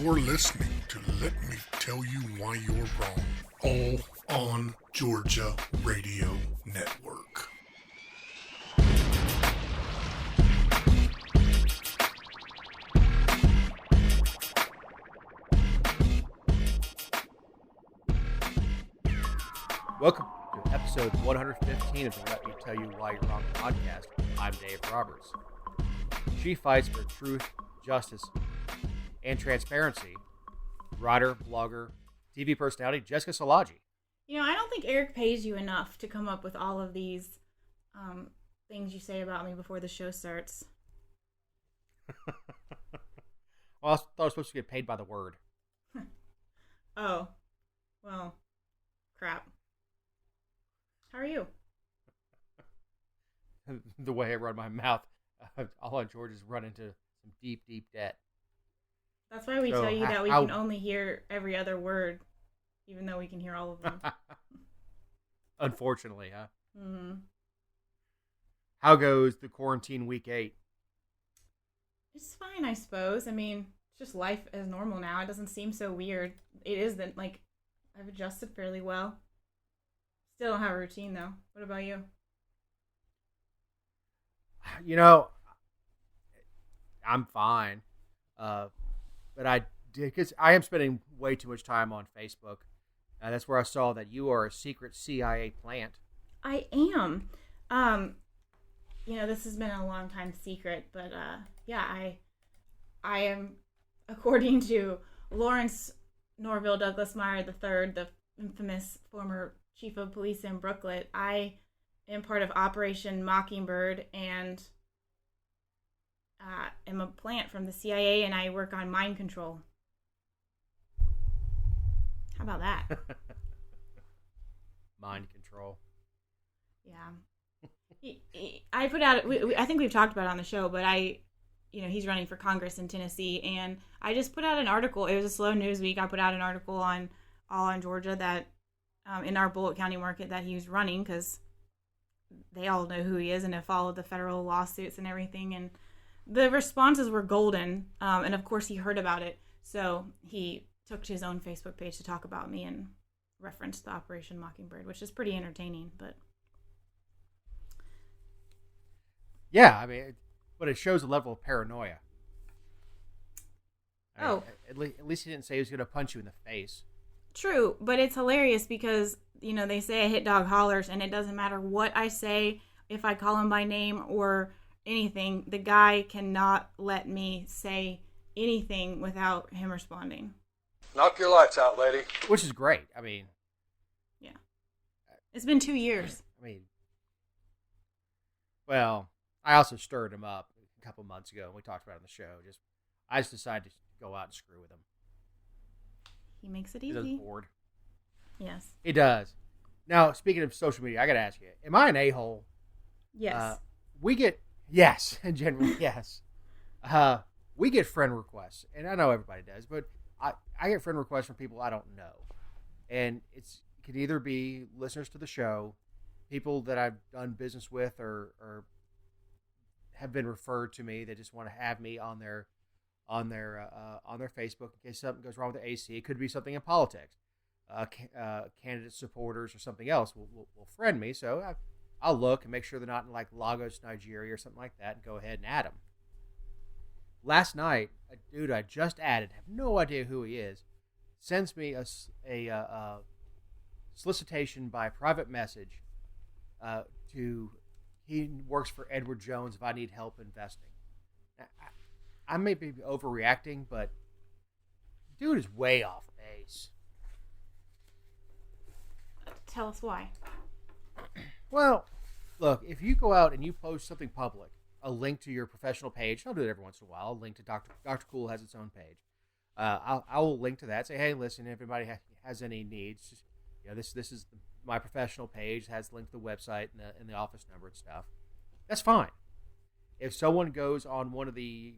You're listening to Let Me Tell You Why You're Wrong, all on Georgia Radio Network. Welcome to episode 115 of the Let Me Tell You Why You're Wrong podcast. I'm Dave Roberts. She fights for truth, justice, and transparency. Writer, blogger, TV personality Jessica Szilagyi. You know, I don't think Eric pays you enough to come up with all of these things you say about me before the show starts. Well, I thought I was supposed to get paid by the word. Oh, well, crap. How are you? The way I run my mouth, all on George is run into some deep, deep debt. That's why we tell you that we can only hear every other word, even though we can hear all of them. Unfortunately, huh? Mm-hmm. How goes the quarantine week 8? It's fine, I suppose. I mean, it's just life as normal now. It doesn't seem so weird. It isn't. Like, I've adjusted fairly well. Still don't have a routine, though. What about you? You know, I'm fine. But I did, because I am spending way too much time on Facebook. That's where I saw that you are a secret CIA plant. I am. You know, this has been a long time secret, but yeah, I am, according to Lawrence Norville Douglas Meyer III, the infamous former chief of police in Brooklyn, I am part of Operation Mockingbird and am a plant from the CIA, and I work on mind control. How about that? Mind control. Yeah. I put out, I think we've talked about it on the show, but he's running for Congress in Tennessee, and I just put out an article. It was a slow news week. I put out an article on All on Georgia that in our Bullitt County market that he was running, because they all know who he is and have followed the federal lawsuits and everything, and the responses were golden, and of course he heard about it, so he took to his own Facebook page to talk about me and referenced the Operation Mockingbird, which is pretty entertaining. But yeah, I mean, but it shows a level of paranoia. At least he didn't say he was going to punch you in the face. True, but it's hilarious because, you know, they say a hit dog hollers, and it doesn't matter what I say, if I call him by name or anything, the guy cannot let me say anything without him responding. Knock your lights out, lady. Which is great. I mean, yeah. It's been 2 years. I mean, well, I also stirred him up a couple months ago, and we talked about it on the show. I just decided to go out and screw with him. He makes it easy. He does bored. Yes. He does. Now, speaking of social media, I got to ask you, am I an a-hole? Yes. Yes, in general, yes. We get friend requests, and I know everybody does, but I get friend requests from people I don't know. And it could either be listeners to the show, people that I've done business with or have been referred to me that just want to have me on their Facebook in case something goes wrong with the AC. It could be something in politics. Candidate supporters or something else will friend me, so I'll look and make sure they're not in like Lagos, Nigeria or something like that and go ahead and add them. Last night, a dude I just added, have no idea who he is, sends me a solicitation by private message he works for Edward Jones if I need help investing. I may be overreacting, but dude is way off base. Tell us why. Well, look, if you go out and you post something public, a link to your professional page, I'll do it every once in a while. A link to Dr. Cool has its own page. I will link to that. Say, hey, listen, if anybody has any needs, just, you know, this is my professional page. It has a link to the website and the office number and stuff. That's fine. If someone goes on one of the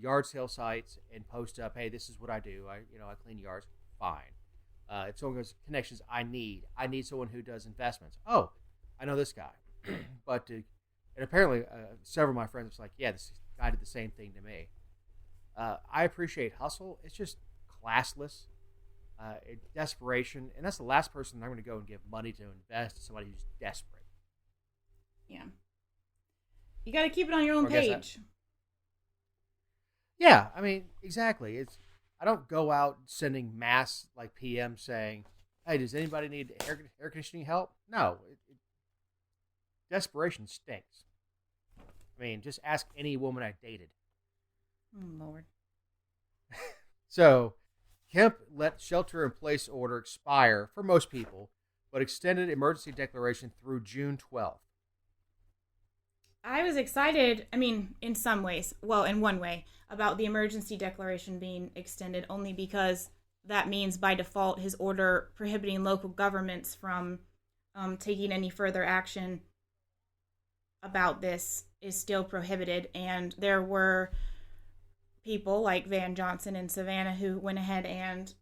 yard sale sites and post up, hey, this is what I do. I clean yards. Fine. If someone goes, connections, I need someone who does investments. Oh, I know this guy. And apparently several of my friends was like, yeah, this guy did the same thing to me. I appreciate hustle. It's just classless, desperation, and that's the last person I'm going to go and give money to invest to somebody who's desperate. Yeah. You got to keep it on your own page. Yeah, I mean, exactly. I don't go out sending mass like PM saying, "Hey, does anybody need air conditioning help?" No, desperation stinks. I mean, just ask any woman I dated. Oh, Lord. So, Kemp let shelter-in-place order expire for most people, but extended emergency declaration through June 12th. I was excited, I mean, in some ways, well, in one way, about the emergency declaration being extended only because that means by default his order prohibiting local governments from taking any further action about this is still prohibited. And there were people like Van Johnson in Savannah who went ahead and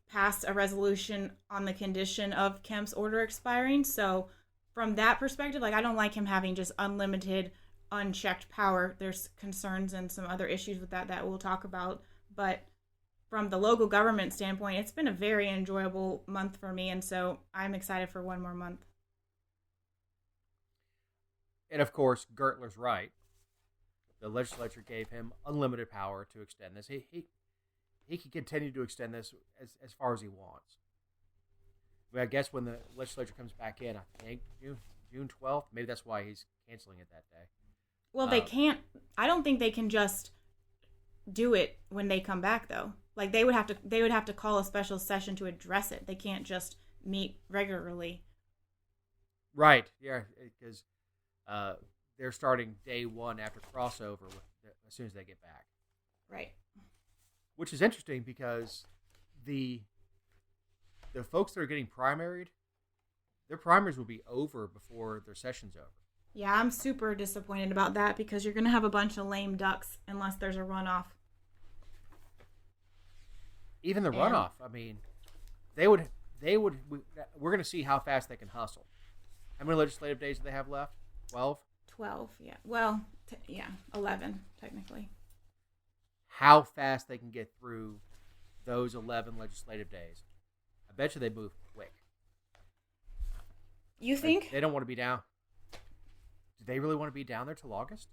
passed a resolution on the condition of Kemp's order expiring. So from that perspective, like, I don't like him having just unlimited, unchecked power. There's concerns and some other issues with that we'll talk about. But from the local government standpoint, it's been a very enjoyable month for me. And so I'm excited for one more month. And of course, Gertler's right. The legislature gave him unlimited power to extend this. He can continue to extend this as far as he wants. I mean, I guess when the legislature comes back in, I think June 12th, maybe that's why he's canceling it that day. Well, they can't. I don't think they can just do it when they come back, though. Like, they would have to call a special session to address it. They can't just meet regularly. Right. Yeah, because they're starting day one after crossover as soon as they get back. Right. Which is interesting because the folks that are getting primaried, their primaries will be over before their session's over. Yeah, I'm super disappointed about that because you're going to have a bunch of lame ducks unless there's a runoff. Even the runoff, I mean, we're going to see how fast they can hustle. How many legislative days do they have left? 12? 12, yeah. Well, 11, technically. How fast they can get through those 11 legislative days. I bet you they move quick. You think? They don't want to be down. Do they really want to be down there till August?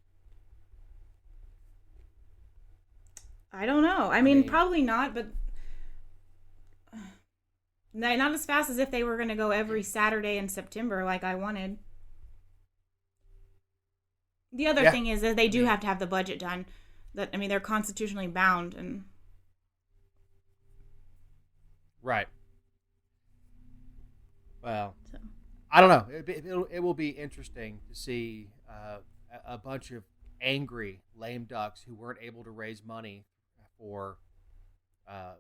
I don't know. I mean, probably not, but not as fast as if they were going to go every Saturday in September like I wanted. The other thing is that they do have to have the budget done. They're constitutionally bound and right. Well, I don't know. It will be interesting to see a bunch of angry lame ducks who weren't able to raise money for.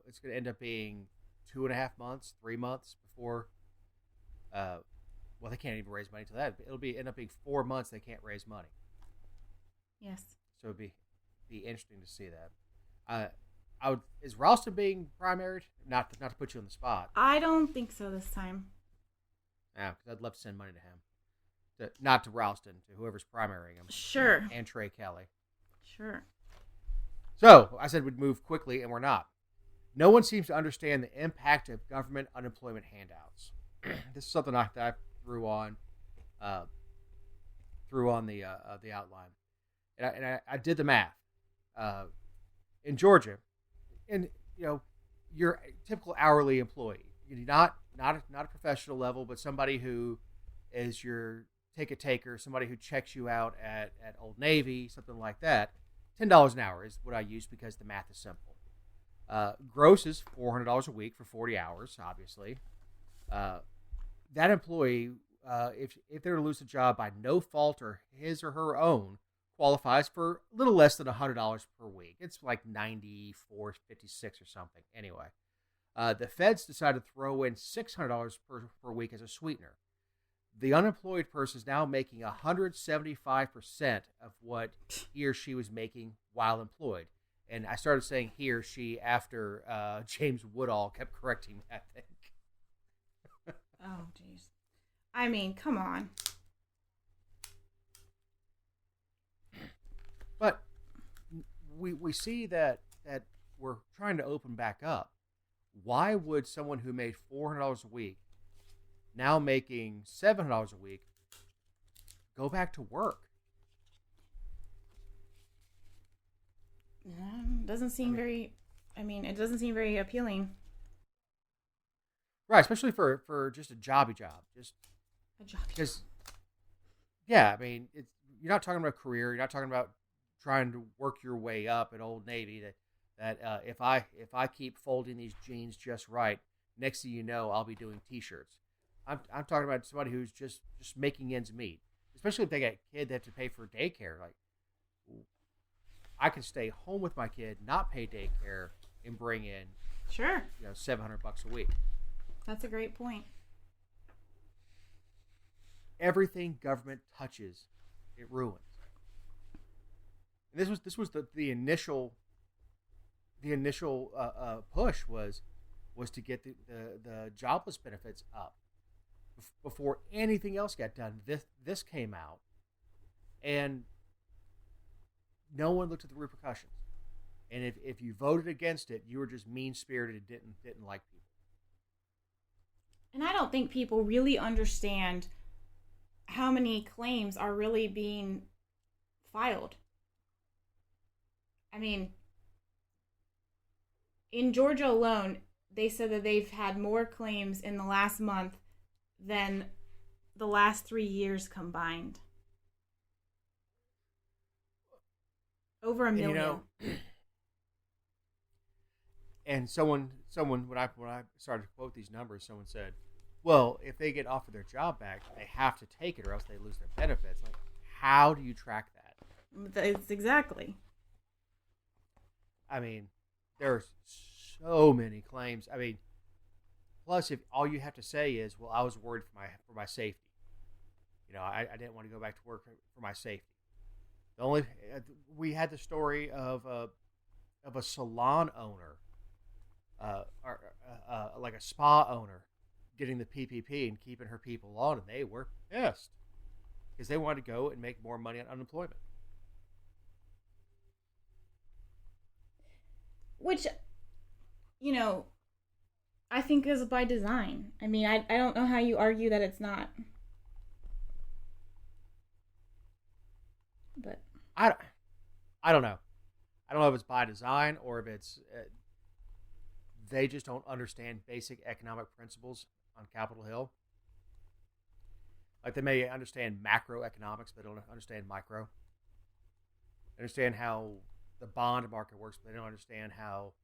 It's going to end up being 2.5 months, 3 months before. Well, they can't even raise money to that. It'll end up being 4 months they can't raise money. Yes. So it'd be interesting to see that. Is Ralston being primaried? Not to put you on the spot. I don't think so this time. Yeah, because I'd love to send money to him. Not to Ralston, to whoever's primarying him. Sure. And Trey Kelly. Sure. So, I said we'd move quickly, and we're not. No one seems to understand the impact of government unemployment handouts. This is something that I threw on the outline. And I did the math. In Georgia, and you're a typical hourly employee. You're not a professional level, but somebody who is your ticket taker, somebody who checks you out at Old Navy, something like that. $10 an hour is what I use because the math is simple. Gross is $400 a week for 40 hours, obviously. That employee, if they're to lose a job by no fault or his or her own, qualifies for a little less than $100 per week. It's like $94.56 or something. Anyway, the feds decided to throw in $600 per week as a sweetener. The unemployed person is now making 175% of what he or she was making while employed. And I started saying he or she after James Woodall kept correcting me, I think. Oh, jeez. I mean, come on. But we see that we're trying to open back up. Why would someone who made $400 a week, now making $700 a week, go back to work? Doesn't seem very. I mean, it doesn't seem very appealing. Right, especially for just a jobby job, just A job. because. Yeah, I mean, you're not talking about career. You're not talking about trying to work your way up at Old Navy. That if I keep folding these jeans just right, next thing you know, I'll be doing T-shirts. I'm talking about somebody who's just making ends meet, especially if they got a kid that have to pay for daycare. Like, I can stay home with my kid, not pay daycare, and bring in Sure. $700 a week. That's a great point. Everything government touches, it ruins. And this was the initial push was to get the jobless benefits up before anything else got done. This came out, and no one looked at the repercussions. And if you voted against it, you were just mean spirited and didn't like people. And I don't think people really understand how many claims are really being filed. I mean, in Georgia alone, they said that they've had more claims in the last month than the last 3 years combined. Over a million. And someone when I started to quote these numbers, someone said, "Well, if they get offered their job back, they have to take it, or else they lose their benefits." Like, how do you track that? It's exactly. I mean, there's so many claims. I mean, plus if all you have to say is, "Well, I was worried for my safety. I didn't want to go back to work for my safety." We had the story of a salon owner, like a spa owner, getting the PPP and keeping her people on, and they were pissed because they wanted to go and make more money on unemployment. Which, I think is by design. I mean, I don't know how you argue that it's not. But I don't know. I don't know if it's by design or if it's they just don't understand basic economic principles on Capitol Hill. Like, they may understand macroeconomics, but they don't understand micro. They understand how the bond market works, but they don't understand how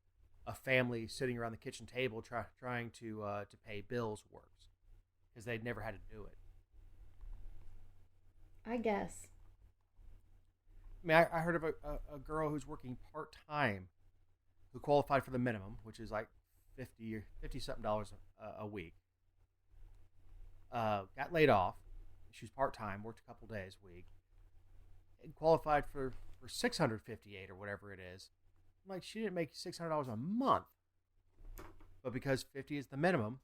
a family sitting around the kitchen table trying to pay bills works, because they'd never had to do it. I guess. I mean, I heard of a girl who's working part-time who qualified for the minimum, which is like $50-something a week. Got laid off. She was part-time, worked a couple days a week, and qualified for $658 or whatever it is. I'm like, she didn't make $600 a month, but because 50 is the minimum,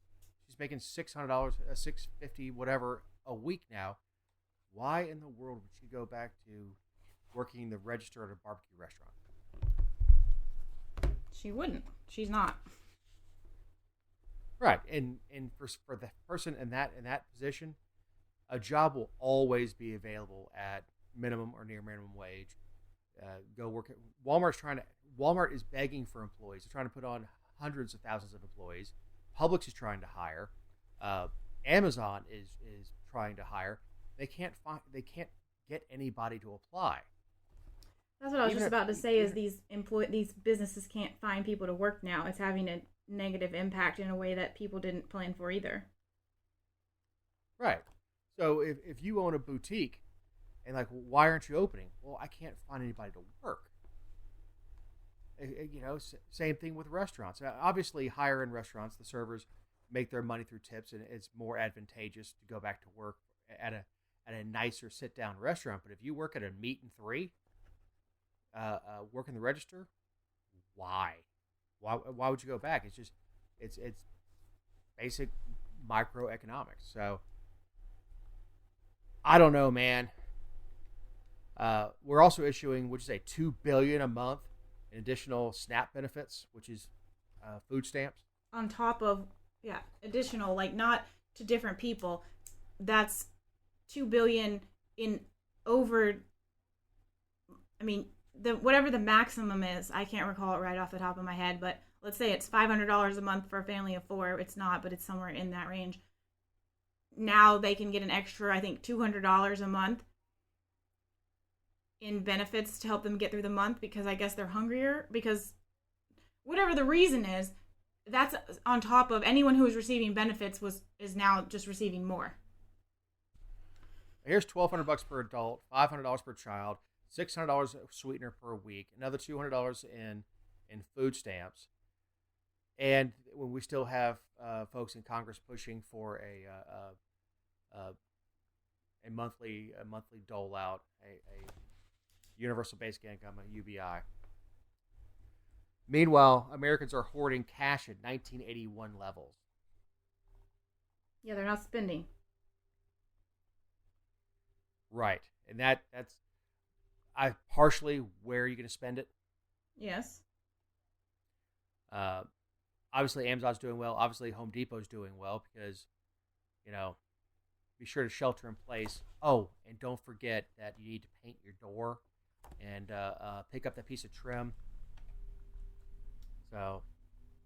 she's making $600, $650 whatever a week now. Why in the world would she go back to working the register at a barbecue restaurant? She wouldn't. She's not. Right, and for the person in that position, a job will always be available at minimum or near minimum wage. Go work at Walmart is begging for employees. They're trying to put on hundreds of thousands of employees. Publix is trying to hire. Amazon is trying to hire. They can't get anybody to apply. That's what I was just about to say. Is these businesses can't find people to work now. It's having a negative impact in a way that people didn't plan for either. Right. So if you own a boutique, and like, why aren't you opening? Well, I can't find anybody to work. Same thing with restaurants. Obviously, higher end restaurants, the servers make their money through tips, and it's more advantageous to go back to work at a nicer sit down restaurant. But if you work at a meat and three, working the register, why would you go back? It's basic microeconomics. So I don't know, man. We're also issuing, would you say, $2 billion a month and additional SNAP benefits, which is food stamps. On top of, additional, like, not to different people. That's $2 billion in over. I mean, whatever the maximum is, I can't recall it right off the top of my head, but let's say it's $500 a month for a family of 4. It's not, but it's somewhere in that range. Now they can get an extra, I think, $200 a month in benefits to help them get through the month because I guess they're hungrier. Because whatever the reason is, that's on top of anyone who was receiving benefits is now just receiving more. Here's $1,200 per adult, $500 per child, $600 sweetener per week, another $200 in food stamps, and when we still have folks in Congress pushing for a monthly dole out, a universal basic income, a UBI. Meanwhile, Americans are hoarding cash at 1981 levels. Yeah, they're not spending. Right, and that's partially where are you going to spend it? Yes. Obviously, Amazon's doing well. Obviously, Home Depot's doing well because, be sure to shelter in place. Oh, and don't forget that you need to paint your door and pick up that piece of trim. So,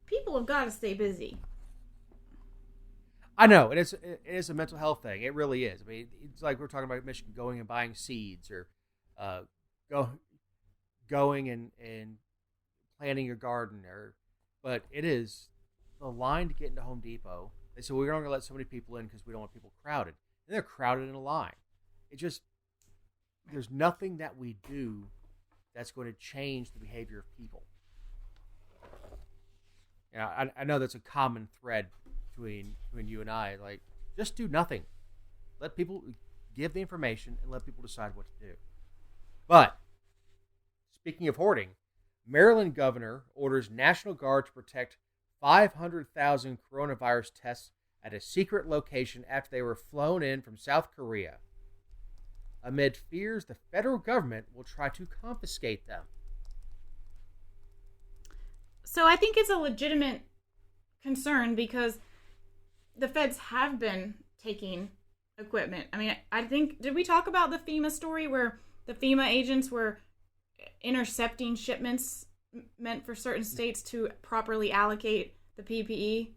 people have got to stay busy. I know it is a mental health thing. It really is. I mean, it's like we're talking about Michigan going and buying seeds or going and planting your garden, but it is the line to get into Home Depot. They said we're going to let so many people in because we don't want people crowded, and they're crowded in a line. There's nothing that we do that's going to change the behavior of people. I know that's a common thread between you and I. Like, just do nothing. Let people give the information and let people decide what to do. But speaking of hoarding, Maryland governor orders National Guard to protect 500,000 coronavirus tests at a secret location after they were flown in from South Korea, amid fears the federal government will try to confiscate them. So I think it's a legitimate concern because the feds have been taking equipment. I mean, I think, did we talk about the FEMA story where the FEMA agents were intercepting shipments meant for certain states to properly allocate the PPE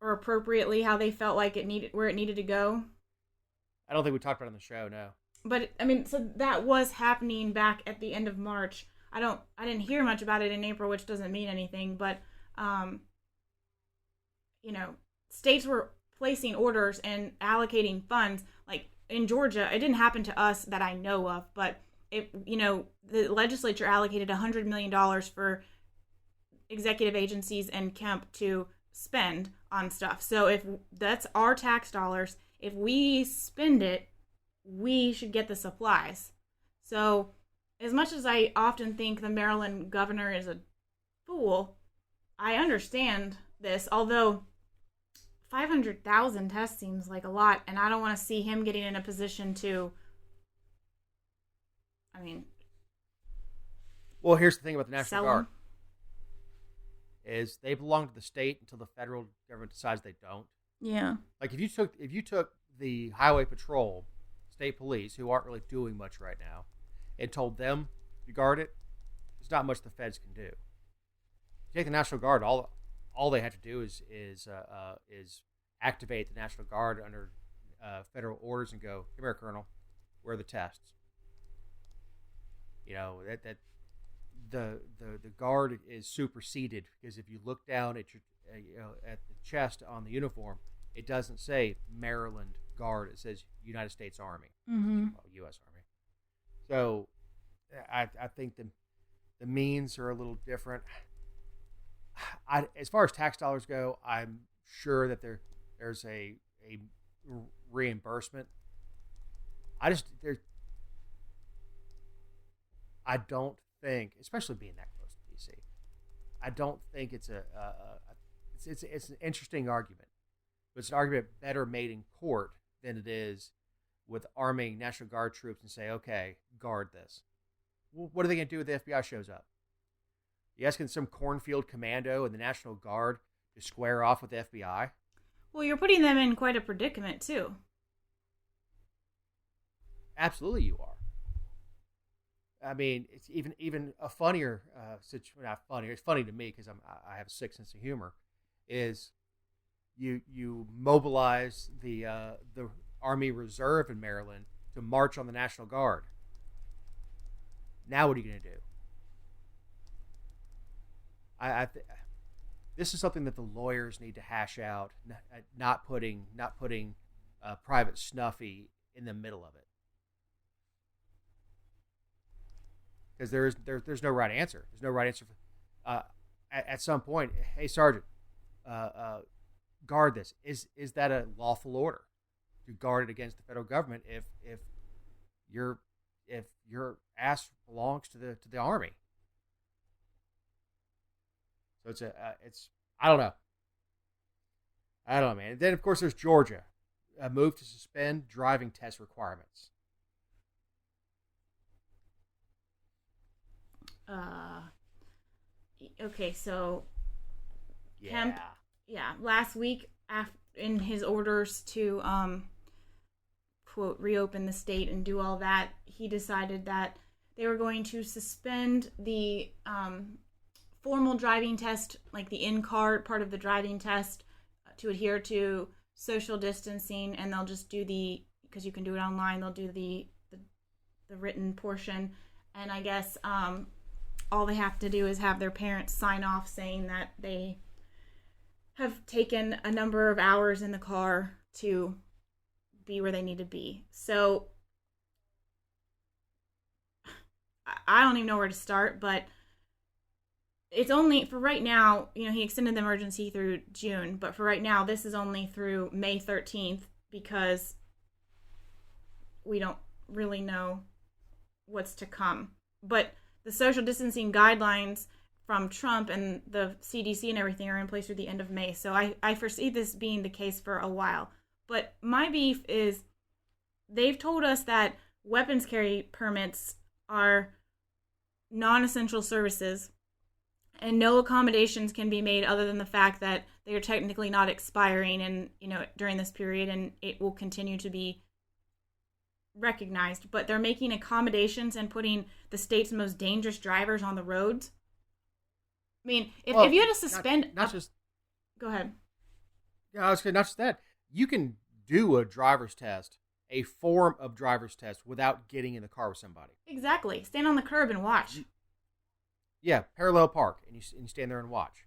or appropriately how they felt like where it needed to go? I don't think we talked about it on the show, no. But I mean, so that was happening back at the end of March. I didn't hear much about it in April, which doesn't mean anything, but states were placing orders and allocating funds. Like in Georgia, it didn't happen to us that I know of, but the legislature allocated $100 million for executive agencies and Kemp to spend on stuff. So if that's our tax dollars, if we spend it, we should get the supplies. So as much as I often think the Maryland governor is a fool, I understand this, although 500,000 tests seems like a lot, and I don't want to see him getting in a position to, well, here's the thing about the National sell Guard. them. Is they belong to the state until the federal government decides they don't. Yeah. Like if you took the highway patrol, state police, who aren't really doing much right now, and told them to guard it, there's not much the feds can do. If you take the National Guard, all they have to do is activate the National Guard under federal orders and go, "Come here, Colonel, where are the tests?" That the guard is superseded because if you look down at your at the chest on the uniform, it doesn't say Maryland Guard; it says United States Army, U.S. Army. So, I think the means are a little different. As far as tax dollars go, I'm sure that there's a reimbursement. I don't think, especially being that close to D.C., I don't think it's it's an interesting argument, but it's an argument better made in court than it is with arming National Guard troops and say, okay, guard this. Well, what are they going to do if the FBI shows up? You asking some cornfield commando and the National Guard to square off with the FBI? Well, you're putting them in quite a predicament, too. Absolutely, you are. I mean, it's even a funnier situation. Not funnier. It's funny to me because I have a sick sense of humor. Is you mobilize the Army Reserve in Maryland to march on the National Guard. Now what are you going to do? This is something that the lawyers need to hash out. Not putting Private Snuffy in the middle of it. Because there's no right answer. There's no right answer. At some point, hey Sergeant, guard this. Is that a lawful order to guard it against the federal government if your ass belongs to the Army? So it's I don't know, man. And then of course there's Georgia, a move to suspend driving test requirements. Okay, so Yeah. Kemp, last week in his orders to quote reopen the state and do all that, he decided that they were going to suspend the formal driving test, like the in-car part of the driving test, to adhere to social distancing, and they'll just do because you can do it online, they'll do the written portion, and I guess all they have to do is have their parents sign off saying that they have taken a number of hours in the car to be where they need to be. So I don't even know where to start, but it's only for right now. He extended the emergency through June, but for right now, this is only through May 13th because we don't really know what's to come. But the social distancing guidelines from Trump and the CDC and everything are in place through the end of May. So I foresee this being the case for a while. But my beef is they've told us that weapons carry permits are non-essential services and no accommodations can be made other than the fact that they are technically not expiring and during this period, and it will continue to be recognized. But they're making accommodations and putting the state's most dangerous drivers on the roads. I mean, if you had to suspend... Go ahead. Yeah, I was going to not just that. You can do a driver's test, a form of driver's test, without getting in the car with somebody. Exactly. Stand on the curb and watch. Yeah, parallel park, and you stand there and watch.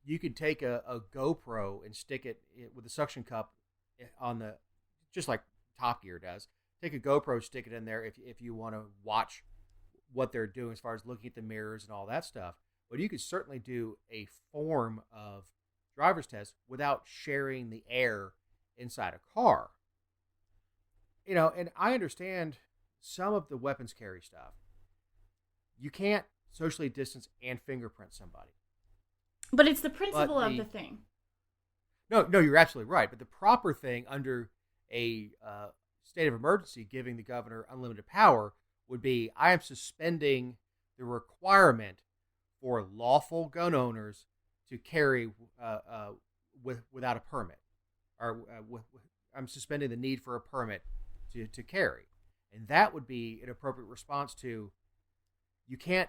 You could take a GoPro and stick it with a suction cup on the... Just like Top Gear does. Take a GoPro, stick it in there if you want to watch what they're doing as far as looking at the mirrors and all that stuff. But you could certainly do a form of driver's test without sharing the air inside a car. And I understand some of the weapons carry stuff. You can't socially distance and fingerprint somebody. But it's the principle of the thing. No, you're absolutely right. But the proper thing under a state of emergency giving the governor unlimited power would be, I am suspending the requirement for lawful gun owners to carry without a permit, or I'm suspending the need for a permit to carry, and that would be an appropriate response to. You can't,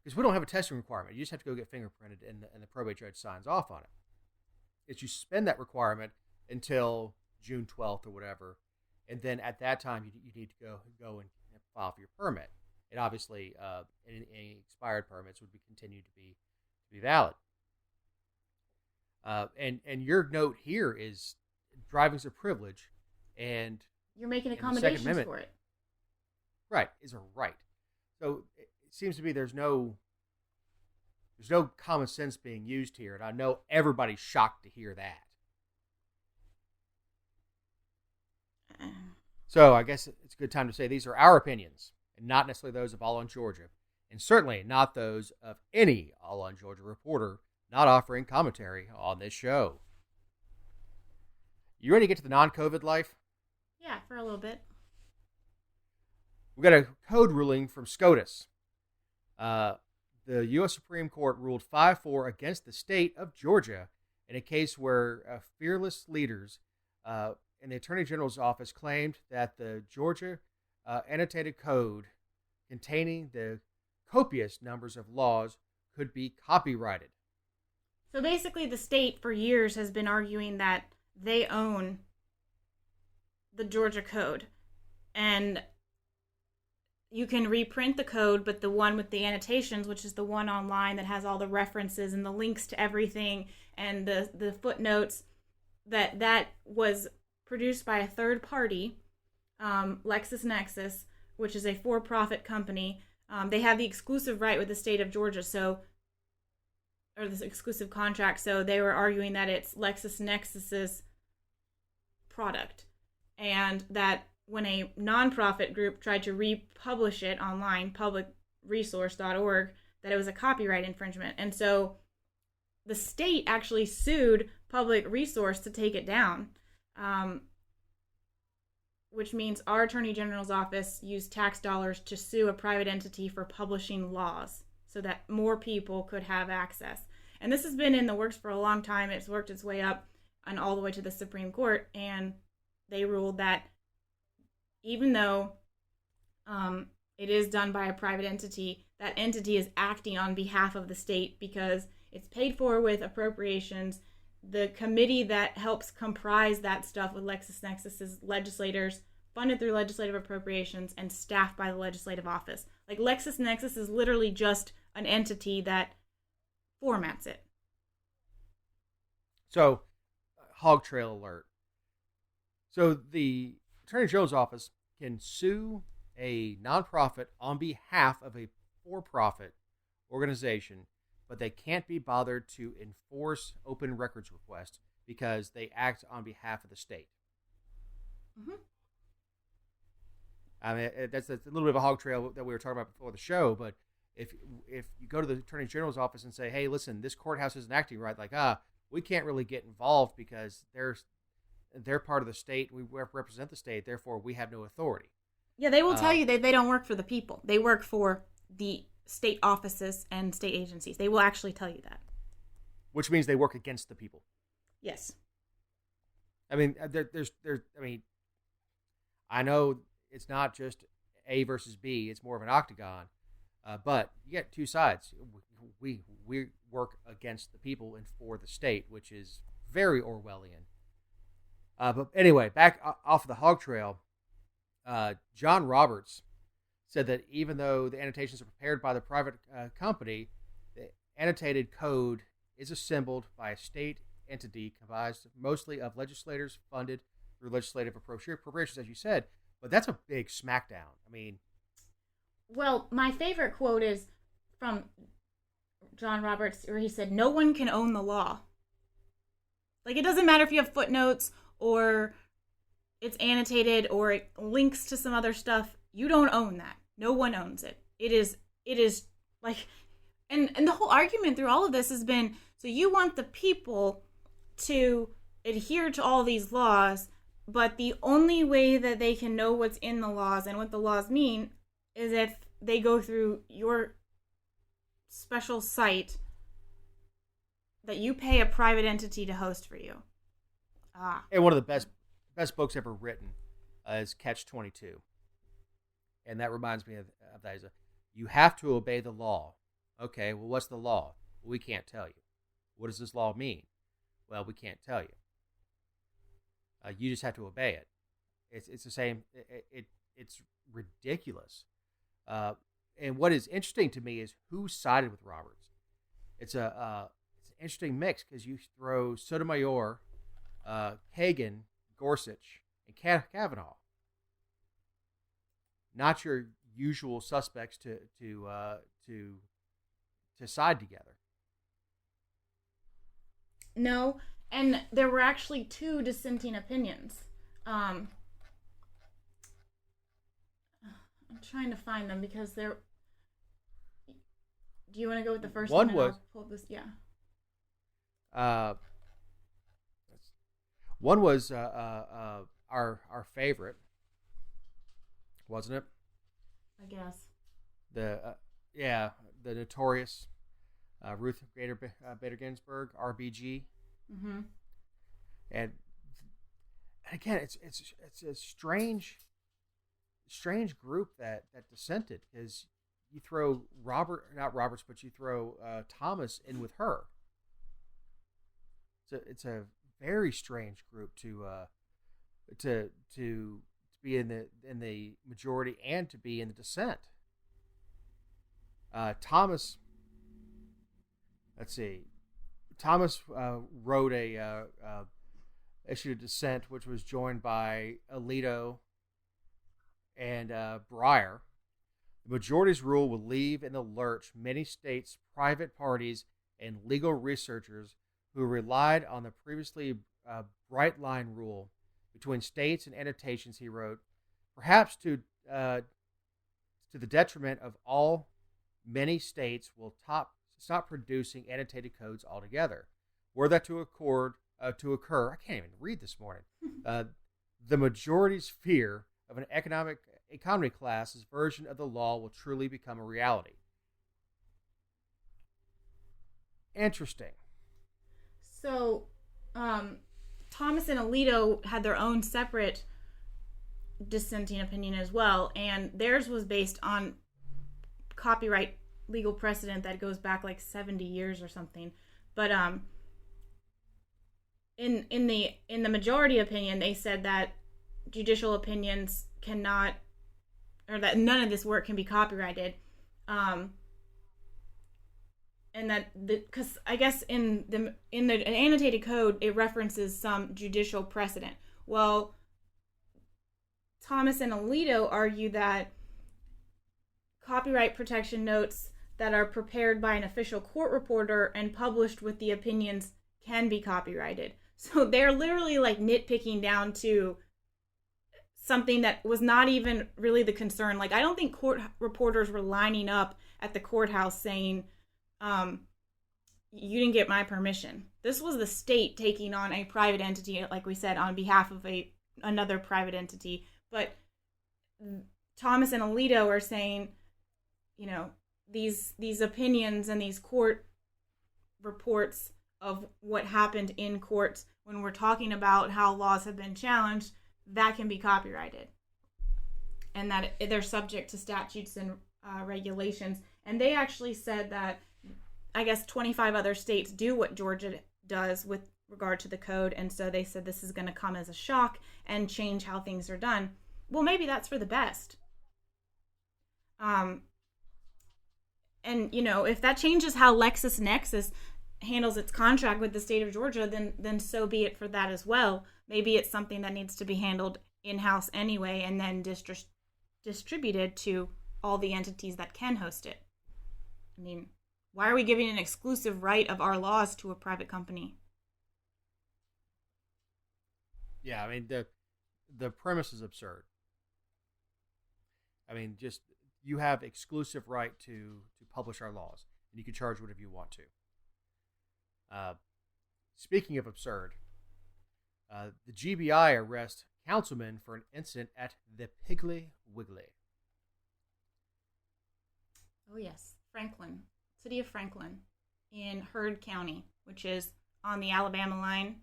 because we don't have a testing requirement. You just have to go get fingerprinted, and the probate judge signs off on it. It's you suspend that requirement until June 12th or whatever, and then at that time you need to go and file for your permit. And obviously, any expired permits would be continued to be valid. And your note here is driving's a privilege, and you're making accommodations for it. Right, is a right. So it seems to me there's no common sense being used here, and I know everybody's shocked to hear that. So I guess it's a good time to say these are our opinions, and not necessarily those of All on Georgia, and certainly not those of any All on Georgia reporter not offering commentary on this show. You ready to get to the non-COVID life? Yeah, for a little bit. We got a code ruling from SCOTUS. the U.S. Supreme Court ruled 5-4 against the state of Georgia in a case where fearless leaders in the Attorney General's office claimed that the Georgia annotated code containing the copious numbers of laws could be copyrighted. So basically, the state for years has been arguing that they own the Georgia code. And you can reprint the code, but the one with the annotations, which is the one online that has all the references and the links to everything and the footnotes, that was produced by a third party, LexisNexis, which is a for-profit company. They have the exclusive right with the state of Georgia, or this exclusive contract, so they were arguing that it's LexisNexis's product, and that when a nonprofit group tried to republish it online, publicresource.org, that it was a copyright infringement. And so the state actually sued Public Resource to take it down, which means our Attorney General's office used tax dollars to sue a private entity for publishing laws so that more people could have access. And this has been in the works for a long time. It's worked its way up and all the way to the Supreme Court, and they ruled that even though it is done by a private entity, that entity is acting on behalf of the state because it's paid for with appropriations. The committee that helps comprise that stuff with LexisNexis is legislators, funded through legislative appropriations, and staffed by the legislative office. Like, LexisNexis is literally just an entity that formats it. So, hog trail alert. So the Attorney General's office can sue a nonprofit on behalf of a for-profit organization, but they can't be bothered to enforce open records requests because they act on behalf of the state. Mm-hmm. I mean, that's a little bit of a hog trail that we were talking about before the show, but if you go to the Attorney General's office and say, hey, listen, this courthouse isn't acting right, like, we can't really get involved because they're part of the state, we represent the state, therefore we have no authority. Yeah, they will tell you that they don't work for the people. They work for the state offices and state agencies. They will actually tell you that. Which means they work against the people. Yes. I mean, I know it's not just A versus B, it's more of an octagon, but you get two sides. We work against the people and for the state, which is very Orwellian. But anyway, back off of the hog trail, John Roberts said that even though the annotations are prepared by the private company, the annotated code is assembled by a state entity comprised mostly of legislators funded through legislative appropriations, as you said. But that's a big smackdown. I mean, well, my favorite quote is from John Roberts, where he said, "No one can own the law." Like, it doesn't matter if you have footnotes or it's annotated or it links to some other stuff. You don't own that. No one owns it. It is like, and the whole argument through all of this has been, so you want the people to adhere to all these laws, but the only way that they can know what's in the laws and what the laws mean is if they go through your special site that you pay a private entity to host for you. And one of the best books ever written is Catch-22. And that reminds me of that. You have to obey the law. Okay, well, what's the law? Well, we can't tell you. What does this law mean? Well, we can't tell you. You just have to obey it. It's the same. It's ridiculous. And what is interesting to me is who sided with Roberts. It's an interesting mix because you throw Sotomayor, Kagan, Gorsuch, and Kavanaugh. Not your usual suspects to side together. No, and there were actually two dissenting opinions. I'm trying to find them because they're. Do you want to go with the first one? One was. Pull this, yeah. One was our favorite, wasn't it? I guess. the notorious Ruth Bader Ginsburg, RBG, Mm-hmm. and again, it's a strange group that dissented, because you throw not Roberts, but you throw Thomas in with her. So it's a very strange group to be in the majority and to be in the dissent. Thomas, let's see. Thomas wrote issued a dissent, which was joined by Alito and Breyer. The majority's rule would leave in the lurch many states' private parties and legal researchers who relied on the previously bright line rule between states and annotations, he wrote, perhaps to the detriment of all. Many states will stop producing annotated codes altogether. Were that to occur, I can't even read this morning. The majority's fear of an economy class's version of the law will truly become a reality. Interesting. So, Thomas and Alito had their own separate dissenting opinion as well, and theirs was based on copyright legal precedent that goes back like 70 years or something. But in the majority opinion, they said that judicial opinions cannot, or that none of this work can be copyrighted, and that because I guess in the annotated code it references some judicial precedent. Well, Thomas and Alito argue that copyright protection notes that are prepared by an official court reporter and published with the opinions can be copyrighted. So they're literally like nitpicking down to something that was not even really the concern. Like, I don't think court reporters were lining up at the courthouse saying, you didn't get my permission. This was the state taking on a private entity, like we said, on behalf of another private entity. But Thomas and Alito are saying, you know, these opinions and these court reports of what happened in courts when we're talking about how laws have been challenged, that can be copyrighted. And that they're subject to statutes and regulations. And they actually said that, I guess, 25 other states do what Georgia does with regard to the code. And so they said this is going to come as a shock and change how things are done. Well, maybe that's for the best. And, you know, if that changes how LexisNexis handles its contract with the state of Georgia, then so be it for that as well. Maybe it's something that needs to be handled in-house anyway and then distributed to all the entities that can host it. I mean, why are we giving an exclusive right of our laws to a private company? Yeah, I mean, the premise is absurd. I mean, just you have exclusive right to publish our laws, and you can charge whatever you want to. Speaking of absurd, the GBI arrests councilman for an incident at the Piggly Wiggly. Oh yes, Franklin, city of Franklin, in Heard County, which is on the Alabama line,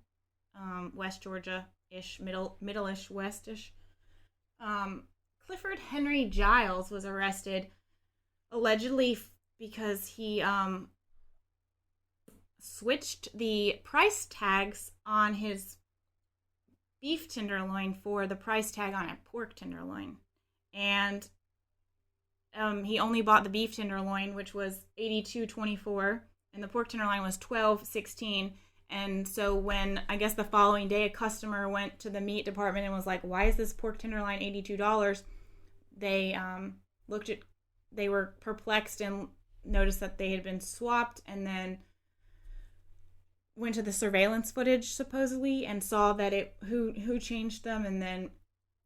West Georgia-ish, middle-ish, west-ish. Clifford Henry Giles was arrested allegedly because he switched the price tags on his beef tenderloin for the price tag on a pork tenderloin. And he only bought the beef tenderloin, which was $82.24, and the pork tenderloin was $12.16. And so when, I guess the following day, a customer went to the meat department and was like, why is this pork tenderloin $82? They they were perplexed and noticed that they had been swapped, and then went to the surveillance footage supposedly and saw that who changed them, and then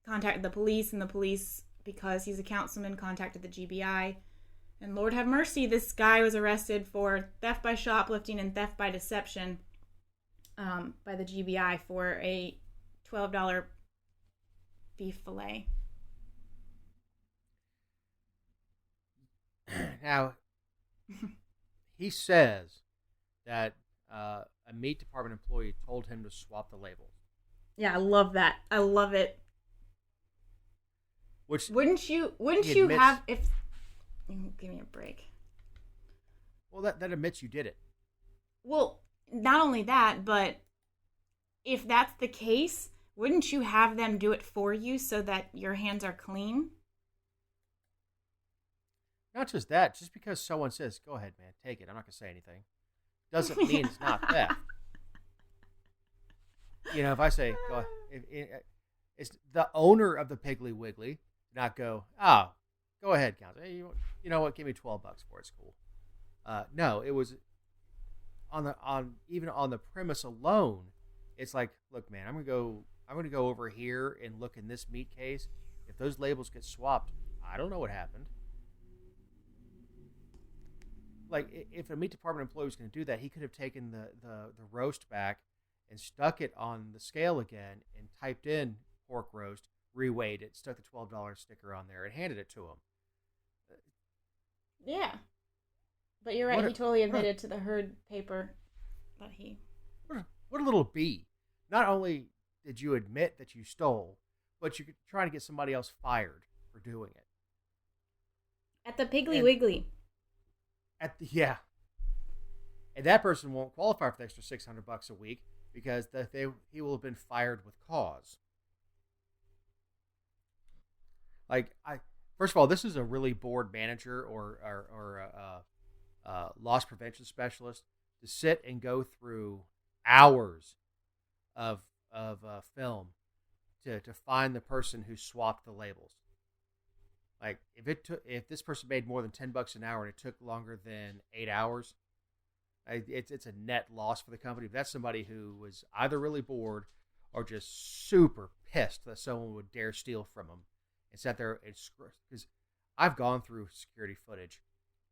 contacted the police, and the police, because he's a councilman, contacted the GBI. And Lord have mercy, this guy was arrested for theft by shoplifting and theft by deception by the GBI for a $12 beef fillet. Now, He says that a meat department employee told him to swap the labels. Yeah, I love that. I love it. Which wouldn't you admits, have if? Give me a break. Well, that admits you did it. Well, not only that, but if that's the case, wouldn't you have them do it for you so that your hands are clean? Not just that, just because someone says, "Go ahead, man, take it," I'm not going to say anything, doesn't mean it's not theft. You know, if I say, "Go," it's the owner of the Piggly Wiggly, not go, "Oh, go ahead, counsel. Hey, you know what? Give me $12 for it. It's cool." No, it was on the premise alone. It's like, look, man, I'm gonna go over here and look in this meat case. If those labels get swapped, I don't know what happened. Like, if a meat department employee was going to do that, he could have taken the roast back and stuck it on the scale again and typed in pork roast, reweighed it, stuck the $12 sticker on there, and handed it to him. Yeah. But you're right, he totally admitted to the herd paper that he... What a little B. Not only did you admit that you stole, but you're trying to get somebody else fired for doing it. At the Piggly Wiggly. Yeah. And that person won't qualify for the extra $600 a week because he will have been fired with cause. Like, first of all, this is a really bored manager or loss prevention specialist to sit and go through hours of film to find the person who swapped the labels. Like, if this person made more than $10 an hour and it took longer than 8 hours, it's a net loss for the company. If that's somebody who was either really bored or just super pissed that someone would dare steal from them and sat there and because I've gone through security footage.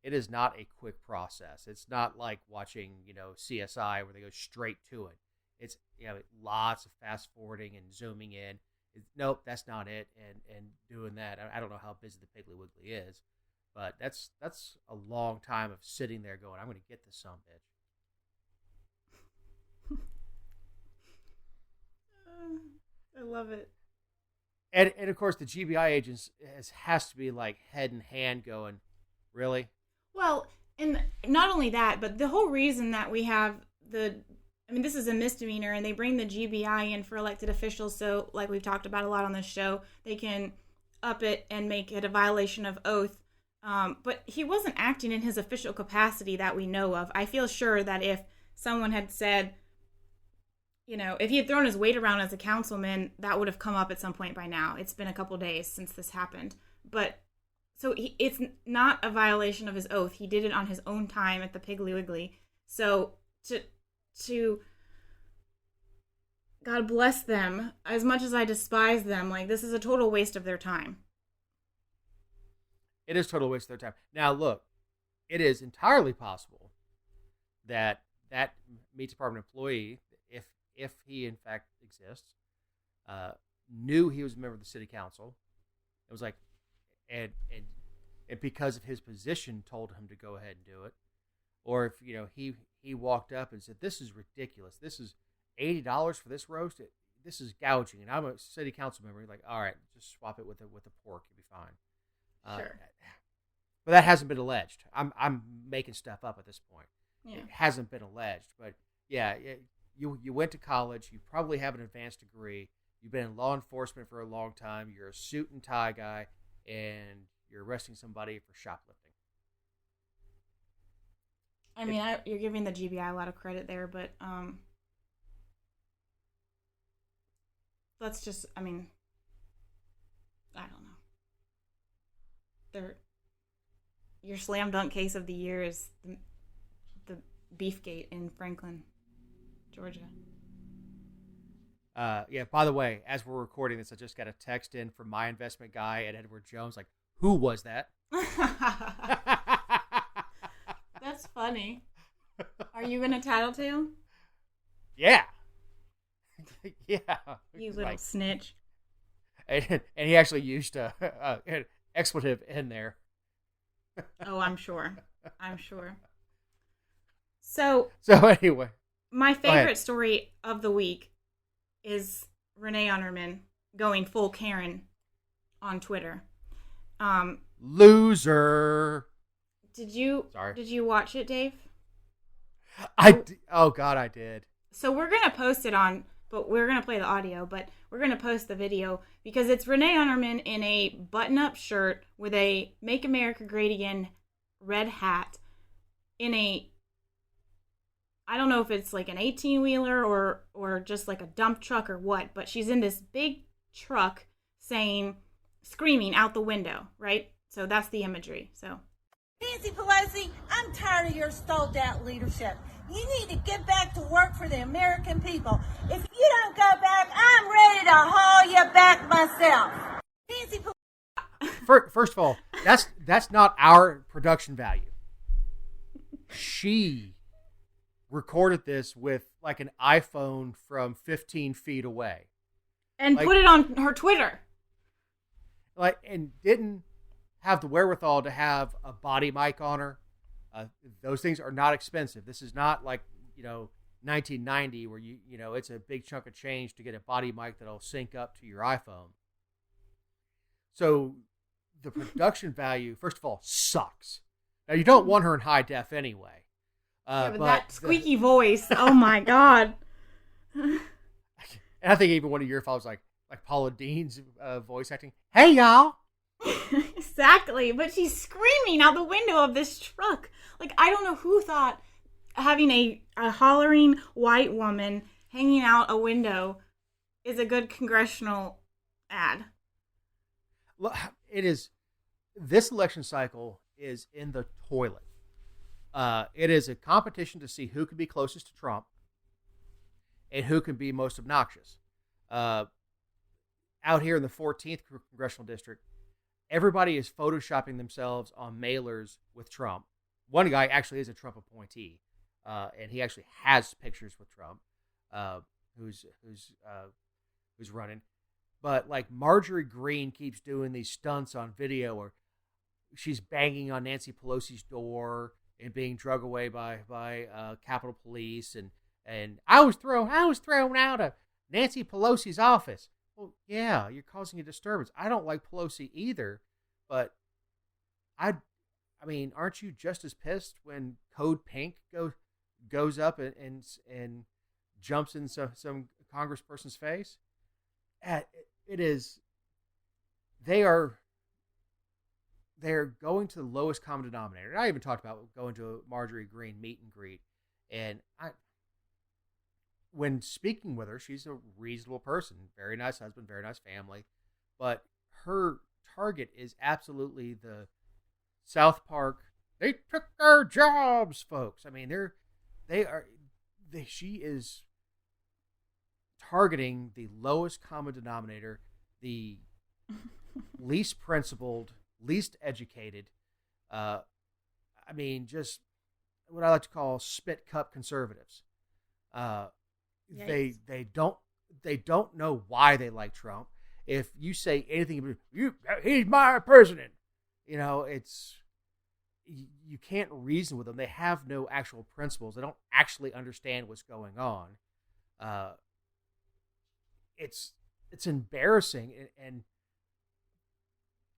It is not a quick process. It's not like watching, CSI where they go straight to it. It's, lots of fast forwarding and zooming in. Nope, that's not it. And doing that, I don't know how busy the Piggly Wiggly is, but that's a long time of sitting there going, I'm going to get this son of a bitch. I love it. And of course, the GBI agents has to be like head in hand going, really? Well, and not only that, but the whole reason that we have this is a misdemeanor, and they bring the GBI in for elected officials, so like we've talked about a lot on this show, they can up it and make it a violation of oath. But he wasn't acting in his official capacity that we know of. I feel sure that if someone had said, if he had thrown his weight around as a councilman, that would have come up at some point by now. It's been a couple days since this happened. But so it's not a violation of his oath. He did it on his own time at the Piggly Wiggly. So to God bless them, as much as I despise them, like, this is a total waste of their time. It is a total waste of their time. Now, look, it is entirely possible that meat department employee, if he in fact exists, knew he was a member of the city council. It was like, and because of his position, told him to go ahead and do it. Or if he walked up and said, "This is ridiculous. This is $80 for this roast. This is gouging." And I'm a city council member. He's like, "All right, just swap it with the pork. You'll be fine." Sure. But that hasn't been alleged. I'm making stuff up at this point. Yeah. It hasn't been alleged. But yeah, you went to college. You probably have an advanced degree. You've been in law enforcement for a long time. You're a suit and tie guy, and you're arresting somebody for shoplifting. I mean, you're giving the GBI a lot of credit there, but let's just, I don't know. Your slam dunk case of the year is the Beefgate in Franklin, Georgia. Yeah, by the way, as we're recording this, I just got a text in from my investment guy at Edward Jones, like, who was that? That's funny. Are you going to tattletale? Yeah. Yeah. You little snitch. And he actually used an expletive in there. Oh, I'm sure. I'm sure. So anyway, my favorite story of the week is Renee Unterman going full Karen on Twitter. Loser. Did you watch it, Dave? Oh God, I did. So we're gonna post it but we're gonna play the audio, but we're gonna post the video because it's Renee Unterman in a button-up shirt with a "Make America Great Again" red hat in I don't know if it's like an 18-wheeler or just like a dump truck or what, but she's in this big truck screaming out the window, right? So that's the imagery. So Nancy Pelosi, I'm tired of your stalled out leadership. You need to get back to work for the American people. If you don't go back, I'm ready to haul you back myself. Nancy Pelosi. First of all, that's not our production value. She recorded this with like an iPhone from 15 feet away. And put it on her Twitter. And didn't have the wherewithal to have a body mic on her. Those things are not expensive. This is not like, 1990 where it's a big chunk of change to get a body mic that'll sync up to your iPhone. So the production value, first of all, sucks. Now you don't want her in high def anyway. But that squeaky voice, oh my God. And I think even one of your followers like Paula Dean's voice acting. Hey y'all. Exactly, but she's screaming out the window of this truck. Like, I don't know who thought having a hollering white woman hanging out a window is a good congressional ad. It is. This election cycle is in the toilet. It is a competition to see who can be closest to Trump and who can be most obnoxious. Out here in the 14th congressional district, everybody is photoshopping themselves on mailers with Trump. One guy actually is a Trump appointee, and he actually has pictures with Trump, who's running. But like Marjorie Greene keeps doing these stunts on video where she's banging on Nancy Pelosi's door and being drug away by Capitol Police, and I was thrown out of Nancy Pelosi's office. Well, yeah, you're causing a disturbance. I don't like Pelosi either, but I mean, aren't you just as pissed when Code Pink goes up and jumps in some congressperson's face? It is. They're going to the lowest common denominator. And I even talked about going to a Marjorie Greene meet and greet. And when speaking with her, she's a reasonable person. Very nice husband, very nice family. But her target is absolutely the South Park, they took our jobs, folks. I mean, she is targeting the lowest common denominator, the least principled, least educated, just what I like to call spit cup conservatives. They don't know why they like Trump. If you say anything, he's my president. You can't reason with them. They have no actual principles. They don't actually understand what's going on. It's embarrassing, and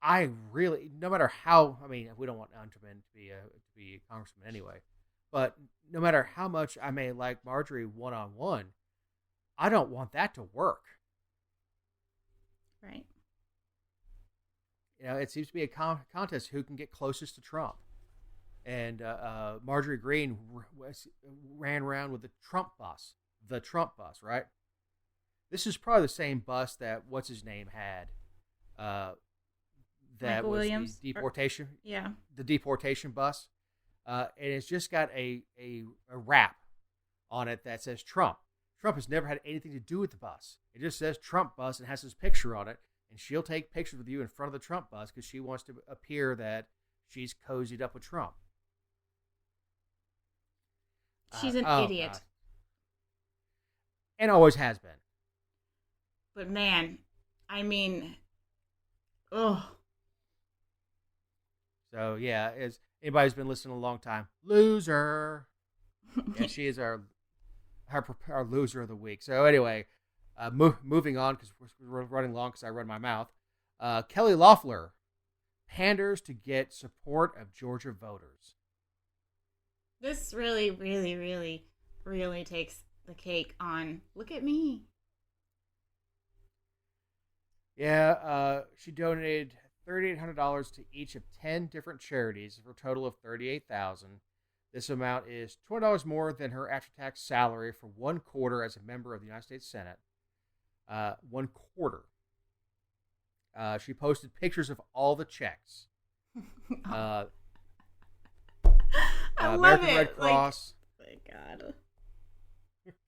I really, no matter how, we don't want Unterman to be a congressman anyway, but no matter how much I may like Marjorie one-on-one, I don't want that to work. Right. It seems to be a contest who can get closest to Trump. And Marjorie Greene ran around with the Trump bus, right? This is probably the same bus that what's-his-name had. That Michael was Williams? The deportation. Yeah. The deportation bus. And it's just got a wrap on it that says Trump. Trump has never had anything to do with the bus. It just says Trump bus and has his picture on it. And she'll take pictures with you in front of the Trump bus because she wants to appear that she's cozied up with Trump. She's an idiot. God. And always has been. But man, ugh. So yeah, Anybody who's been listening a long time, loser. Yeah, she is our loser of the week. So anyway, moving on because we're running long because I run my mouth. Kelly Loeffler panders to get support of Georgia voters. This really, really, really, really takes the cake on look at me. Yeah, she donated $3,800 to each of 10 different charities for a total of $38,000. This amount is $20 more than her after-tax salary for 1 quarter as a member of the United States Senate. 1 quarter. She posted pictures of all the checks. I love American it. Red Cross. My God.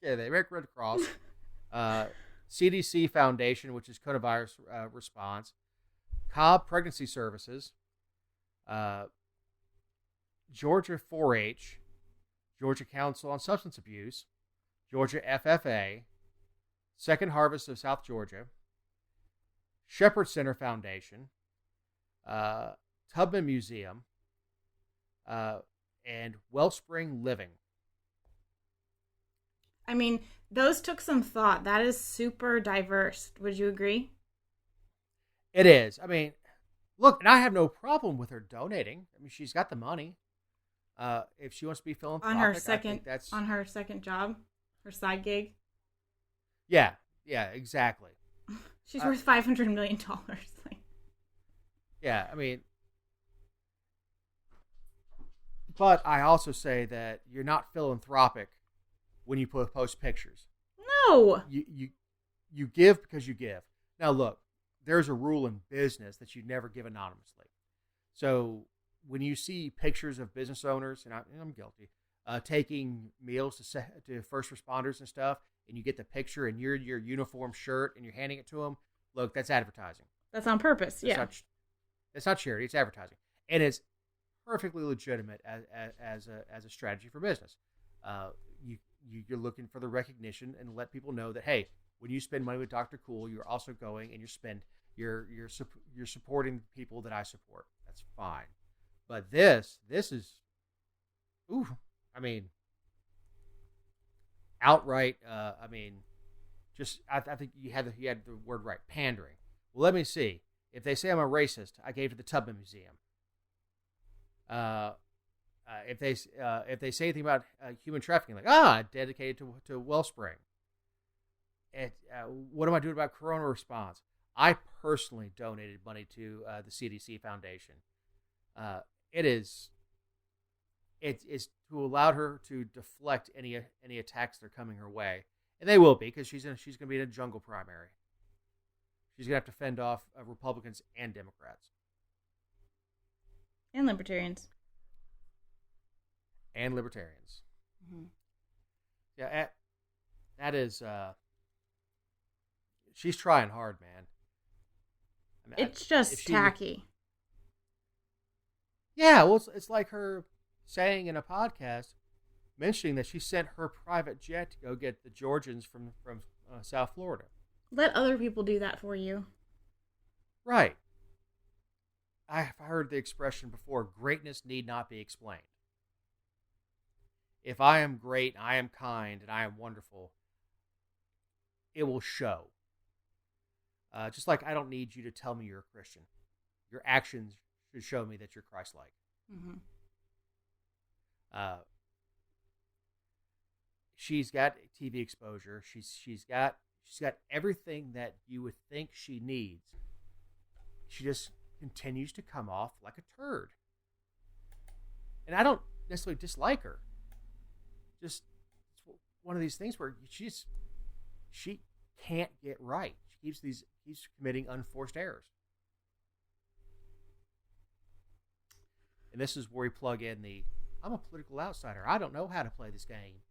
Yeah, the American Red Cross. CDC Foundation, which is coronavirus response. Cobb Pregnancy Services. Georgia 4-H. Georgia Council on Substance Abuse. Georgia FFA. Second Harvest of South Georgia. Shepherd Center Foundation. Tubman Museum. And Wellspring Living. I mean, those took some thought. That is super diverse. Would you agree? It is. I mean, look, and I have no problem with her donating. I mean, she's got the money. If she wants to be philanthropic, On her I think that's on her second job, her side gig. Yeah, exactly. She's worth $500 million. Yeah, I mean, but I also say that you're not philanthropic when you post pictures. No. You give because you give. Now look, there's a rule in business that you never give anonymously. So when you see pictures of business owners, and I'm guilty, taking meals to first responders and stuff, and you get the picture and your uniform shirt and you're handing it to them, look, that's advertising. That's on purpose. That's not charity. It's advertising, and it's perfectly legitimate as a strategy for business. You're looking for the recognition and let people know that, hey, when you spend money with Dr. Cool, you're also going and you're supporting people that I support. That's fine. But this is, I mean, outright. I mean, just I think you had the word right, pandering. Well, let me see. If they say I'm a racist, I gave to the Tubman Museum. If they say anything about human trafficking, like dedicated to Wellspring. What am I doing about corona response? I personally donated money to the CDC Foundation. It's to allow her to deflect any attacks that are coming her way, and they will be because she's going to be in a jungle primary. She's going to have to fend off Republicans and Democrats And libertarians. Mm-hmm. Yeah, that is. She's trying hard, man. I mean, it's just tacky. Yeah, well, it's like her saying in a podcast, mentioning that she sent her private jet to go get the Georgians from South Florida. Let other people do that for you. Right. I've heard the expression before, greatness need not be explained. If I am great, I am kind, and I am wonderful, it will show. Just like I don't need you to tell me you're a Christian. Your actions should show me that you're Christ-like. Mm-hmm. She's got TV exposure. She's got everything that you would think she needs. She just continues to come off like a turd. And I don't necessarily dislike her. Just it's one of these things where she can't get right. She keeps committing unforced errors. And this is where we plug in I'm a political outsider. I don't know how to play this game.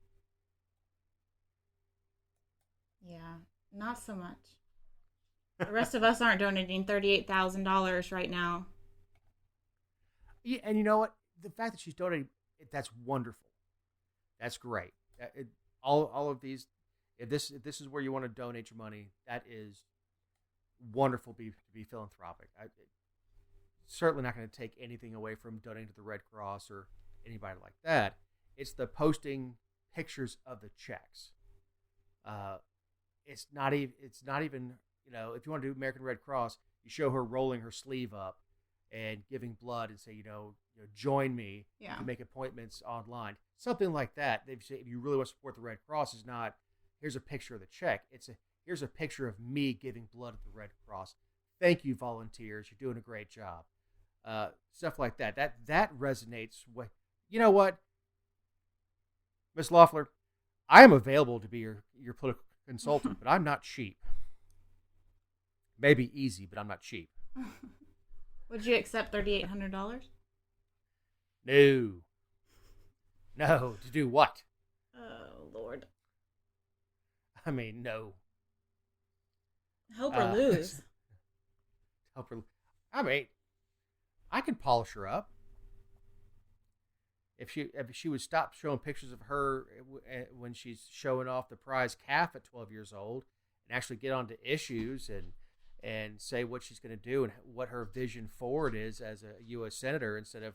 Yeah, not so much. The rest of us aren't donating $38,000 right now. Yeah, and you know what? The fact that she's donating, that's wonderful. That's great. All of these, if this is where you want to donate your money, that is wonderful to be philanthropic. certainly not going to take anything away from donating to the Red Cross or anybody like that. It's the posting pictures of the checks. It's not even, if you want to do American Red Cross, you show her rolling her sleeve up and giving blood and say, join me. Yeah. You can make appointments online. Something like that. They say if you really want to support the Red Cross, is not, here's a picture of the check. Here's a picture of me giving blood at the Red Cross. Thank you, volunteers. You're doing a great job. Stuff like that. That resonates with, you know what, Miss Loeffler, I am available to be your political consultant, but I'm not cheap. Maybe easy, but I'm not cheap. Would you accept $3,800? No. To do what? Oh, Lord. I mean, no. Help her lose. Help her. I mean, I could polish her up. If she would stop showing pictures of her when she's showing off the prize calf at 12 years old and actually get onto issues and say what she's going to do and what her vision forward is as a U.S. Senator, instead of,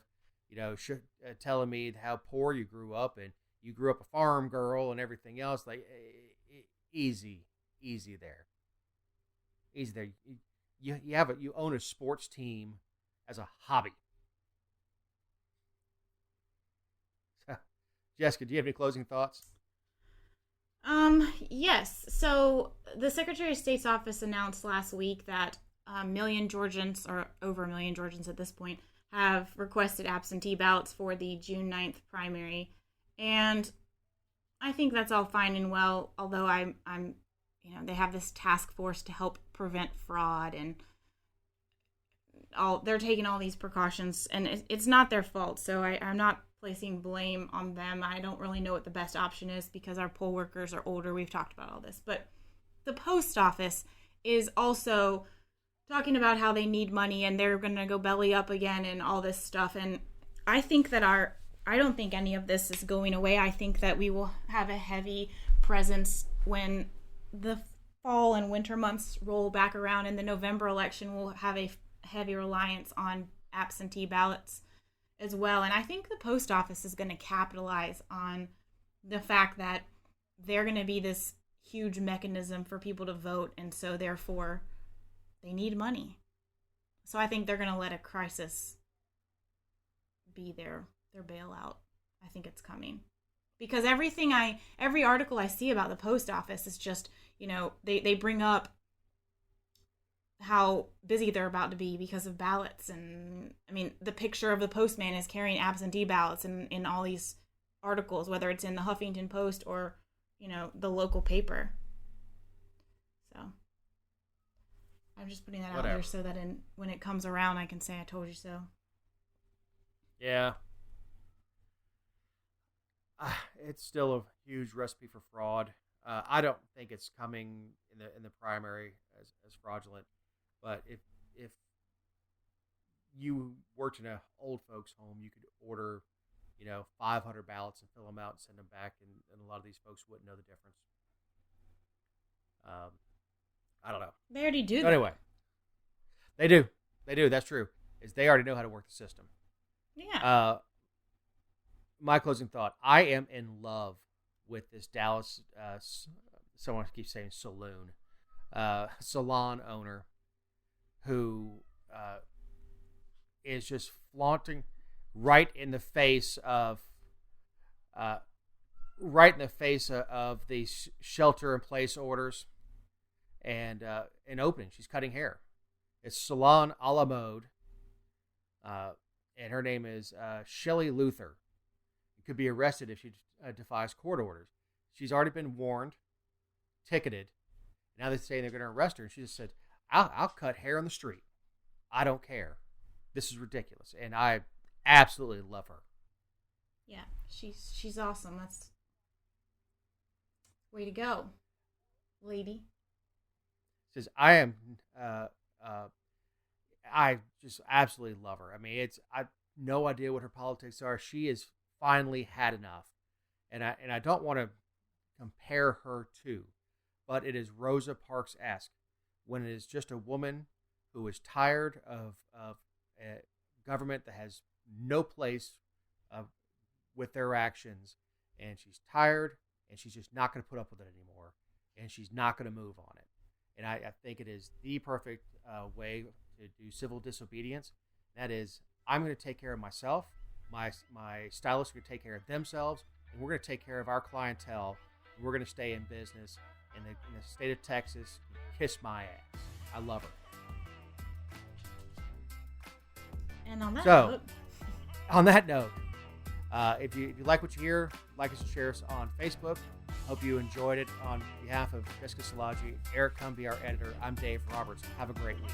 telling me how poor you grew up and you grew up a farm girl and everything else. Like, easy there. Easy there. You own a sports team as a hobby. Jessica, do you have any closing thoughts? Yes. So the Secretary of State's office announced last week that a million Georgians, or over 1 million Georgians at this point, have requested absentee ballots for the June 9th primary. And I think that's all fine and well, although I'm they have this task force to help prevent fraud, and they're taking all these precautions, and it's not their fault. So I'm not placing blame on them. I don't really know what the best option is because our poll workers are older. We've talked about all this. But the post office is also talking about how they need money and they're going to go belly up again and all this stuff. And I think that I don't think any of this is going away. I think that we will have a heavy presence when the fall and winter months roll back around, and the November election will have a heavy reliance on absentee ballots as well. And I think the post office is going to capitalize on the fact that they're going to be this huge mechanism for people to vote, and so therefore they need money. So I think they're going to let a crisis be their bailout. I think it's coming. Because every article I see about the post office is just, they bring up how busy they're about to be because of ballots. And I mean, the picture of the postman is carrying absentee ballots in all these articles, whether it's in the Huffington Post or, the local paper. So I'm just putting that out there so that when it comes around, I can say I told you so. Yeah. It's still a huge recipe for fraud. I don't think it's coming in the primary as fraudulent. But if you worked in an old folks' home, you could order, 500 ballots and fill them out and send them back, and a lot of these folks wouldn't know the difference. I don't know. They already do that. Anyway, they do. That's true. They already know how to work the system. Yeah. My closing thought: I am in love with this Dallas. Someone keeps saying salon owner who is just flaunting right in the face of these shelter-in-place orders and opening. She's cutting hair. It's Salon a la Mode, and her name is Shelley Luther. You could be arrested if she defies court orders. She's already been warned, ticketed. Now they're saying they're going to arrest her, and she just said, I'll cut hair on the street. I don't care. This is ridiculous. And I absolutely love her. Yeah, she's awesome. That's way to go, lady. Says, I just absolutely love her. I mean, I no idea what her politics are. She has finally had enough. And I don't want to compare her to, but it is Rosa Parks-esque when it is just a woman who is tired of government that has no place with their actions, and she's tired, and she's just not going to put up with it anymore, and she's not going to move on it. And I think it is the perfect way to do civil disobedience. That is, I'm going to take care of myself, my stylists are going to take care of themselves, and we're going to take care of our clientele, and we're going to stay in business in the state of Texas. Kiss my ass. I love her. And on that So, note, on that note, if you like what you hear, like us and share us on Facebook. Hope you enjoyed it. On behalf of Jessica Szilagyi, Eric Cumby, our editor, I'm Dave Roberts. Have a great week.